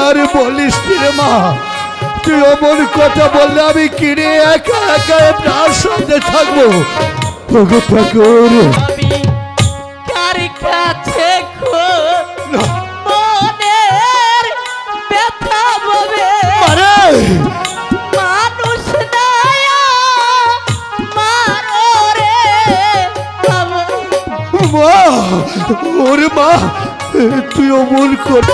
আর বলিস রে মা তুই অমন কথা বললে আমি কিনে একা একা আপনার সাথে থাকবো ওগো ঠাকুর আমি কার কাছে মনের ব্যথা বলে মারে মানুষ নায়া মারো রে মা ওরে মা তুই অমন কর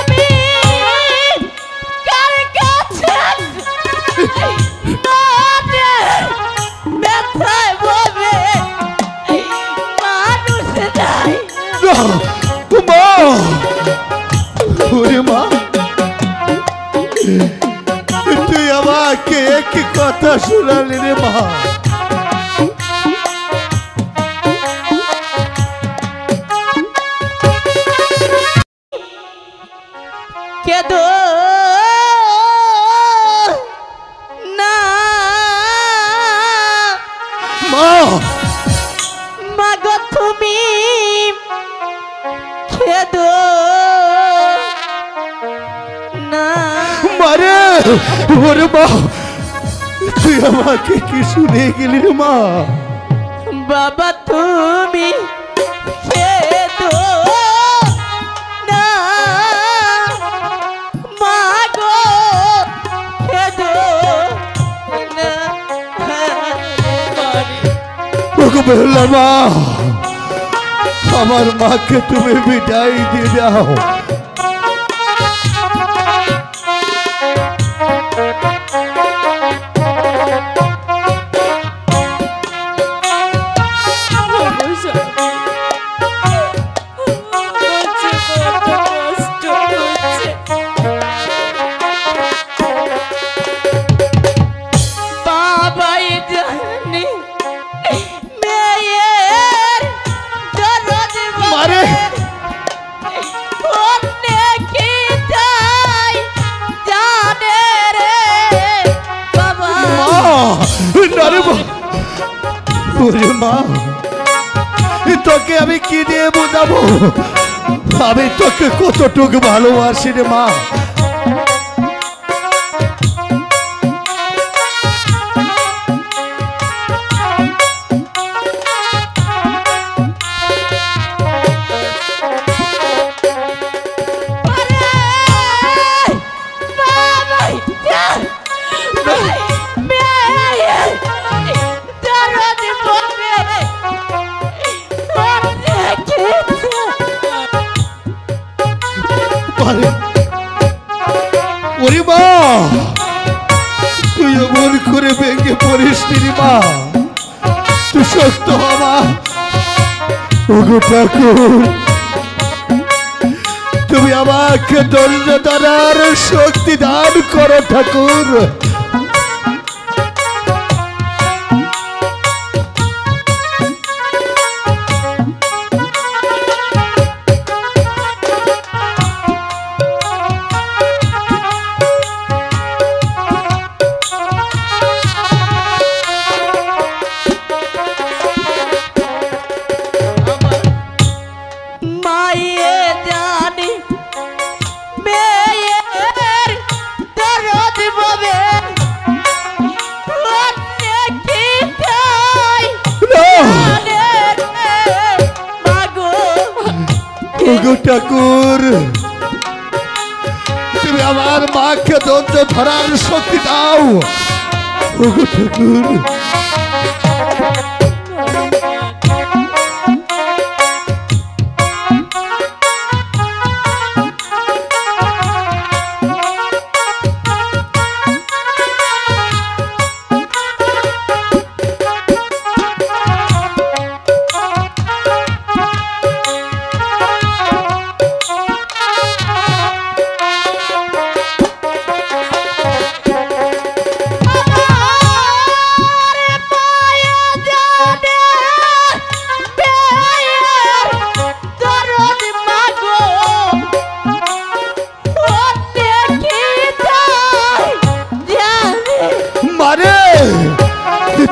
তুই আমাকে কি কথা শোনালি রে মা কেদো না মা মাগো তুমি কেদো না মারে ওরে মা তুই আমাকে কি শুনে গেলি রে মা বাবা তুমি কেদো না মাগো কেদো না ওগো বেহুলা মা আমার মাকে তুমি বিদায় দিয়ে দাও তোকে আমি কি দিয়ে বোঝাবো আমি তোকে কতটুকু ভালোবাসি রে মা ওরে মা তুই এমন করে ভেঙে পড়িস নি মা তুই শক্ত হ মা ওগো ঠাকুর তুমি আমাকে ধৈর্য ধরার শক্তি দান করো ঠাকুর ঠাকুর তুমি আমার মাকে ধৈর্য ধরার শক্তি দাও ওগো ঠাকুর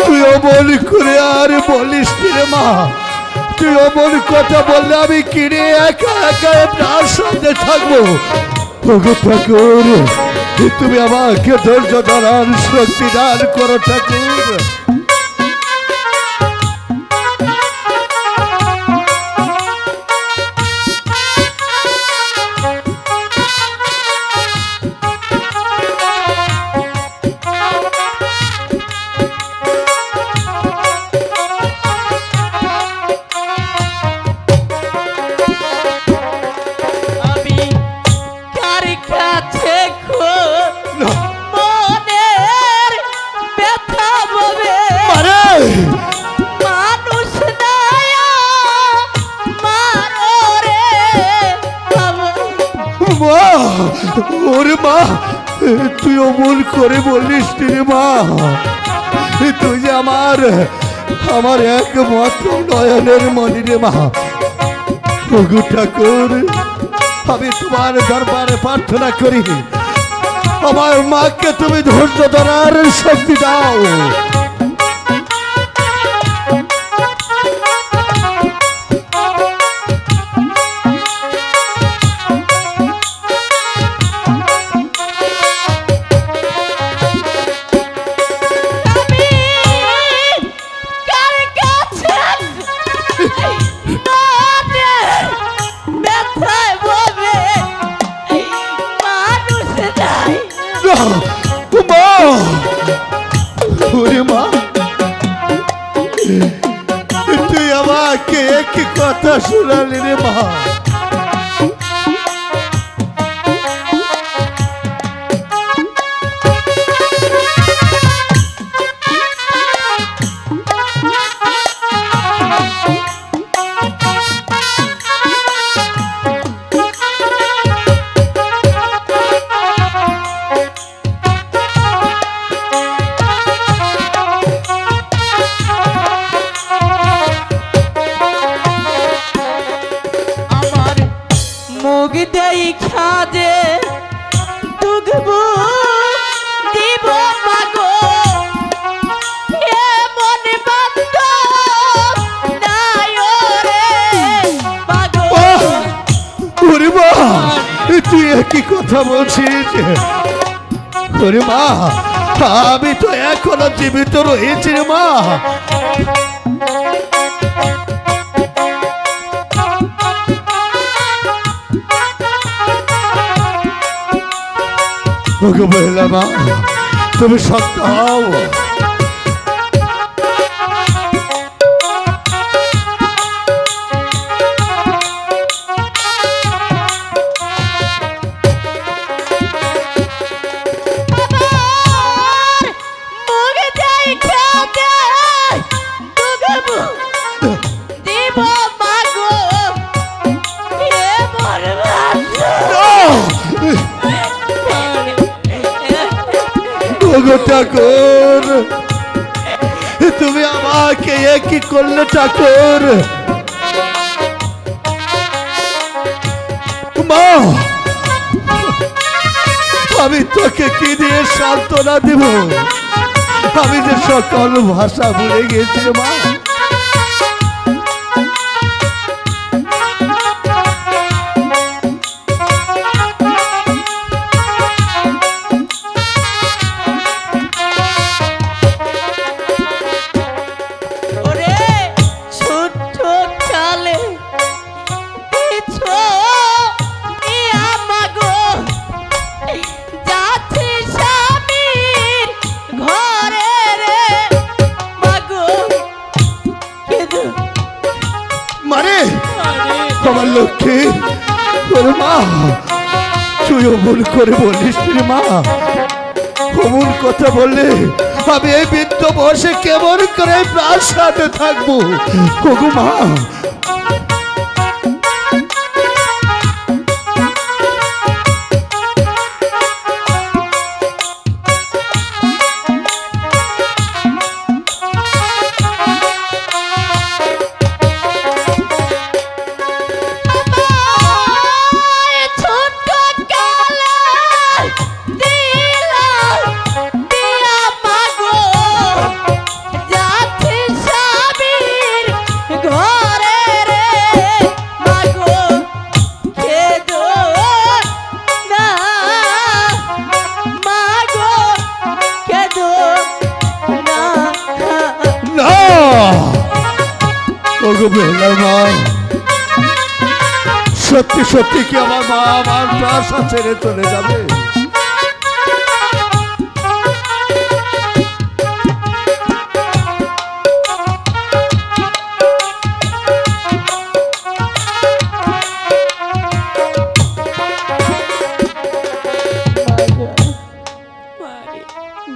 তুই অমন করে আর বলিস রে মা তুই অমন কথা বললে আমি কিনে একা একা আপনার সাথে থাকবো ওগো ঠাকুর, তুমি আমাকে ধৈর্য ধরার শক্তি দান করো ঠাকুর। ওরে মা, তুই অমন করে বললিস রে মা, তুই যে আমার একমাত্র নয়নের মনি রে মা। ওগো ঠাকুর, আমি তোমার দরবারে প্রার্থনা করি, আমার মাকে তুমি ধৈর্য ধরার শক্তি দাও। তুই আমাকে কি কথা শোনালি রে মা? তুই কি কথা বলছিস? ওরে মা, আমি তো এখনো জীবিত রয়েছি রে মা। ওকে বললাম মা, তুমি শক্ত হও। ঠাকুর, তুমি আমাকে কি করলে ঠাকুর? মা, আমি তোকে কি দিয়ে সান্ত্বনা দিব? আমি যে সকল ভাষা ভুলে গেছি মা। আমার লক্ষ্মী, ওরে মা, তুই অমন করে বলিস রে মা। অমন কথা বললে আমি এই বৃদ্ধ বসে কেমন করে প্রাসাদে থাকবো? ওগো মা, ঘরে ওগো বেহুলার মা, সত্যি সত্যি কি আমার মা আমার প্রাসাদ ছেড়ে চলে যাবে?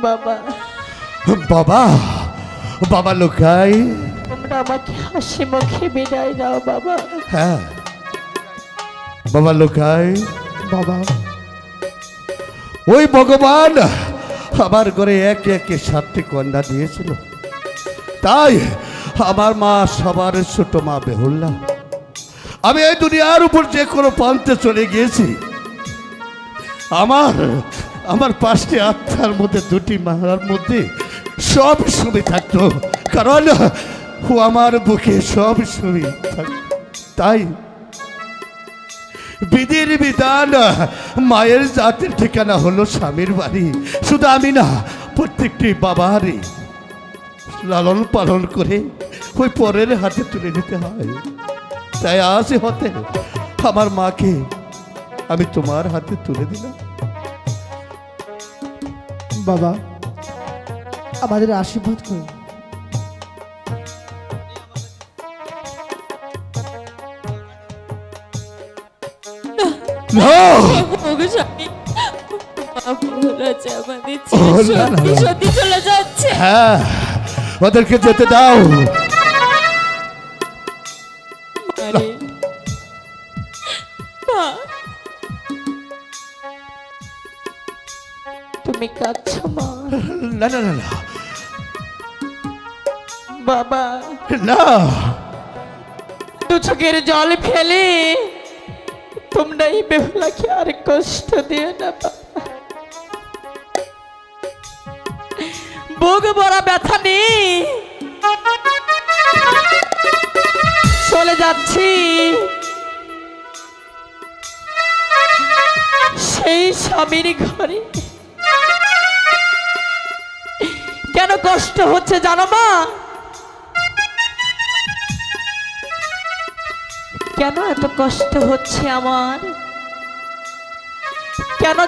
বাবা, বাবা, বাবা লোকাই, তোমরা আমাকে হাসি মুখে বিদায় দাও বাবা। হ্যাঁ বাবা লোকাই, বাবা, ওই ভগবান আমার ঘরে একে একে 7টি কন্যা দিয়েছিল, তাই আমার মা সবার ছোট মা বেহুল্লা। আমি এই দুনিয়ার উপর যে কোনো প্রান্তে চলে গিয়েছি, আমার 5টি আত্মার মধ্যে 2টি মার মধ্যে সব সময় থাকতো, কারণ ও আমার বুকে সব সময় থাকতো। তাই বিধির বিধান, মায়ের জাতির ঠিকানা হলো স্বামীর বাড়ি। শুধু আমি না, প্রত্যেকটি বাবারই লালন পালন করে ওই পরের হাতে তুলে দিতে হয়। তাই আজ হতে আমার মাকে আমি তোমার হাতে তুলে দিলাম। বাবা, আমাদের আশীর্বাদ করুন। ওগো স্বামী, মা বলেছে আমাদের ছেলে সত্যি সত্যি চলে যাচ্ছে। হ্যাঁ, ওদেরকে যেতে দাও। আরে মা, তুমি কাঁদছো মা? না না না না বাবা, না, 2 চোখের জল ফেলে তোমরা এই বেহুলাকে আর কষ্ট দিও না বাবা। বুক ভরা ব্যথা নেই, চলে যাচ্ছি সেই স্বামীর ঘরে। কেন কষ্ট হচ্ছে জানো মা? কেন এত কষ্ট হচ্ছে আমার? কেন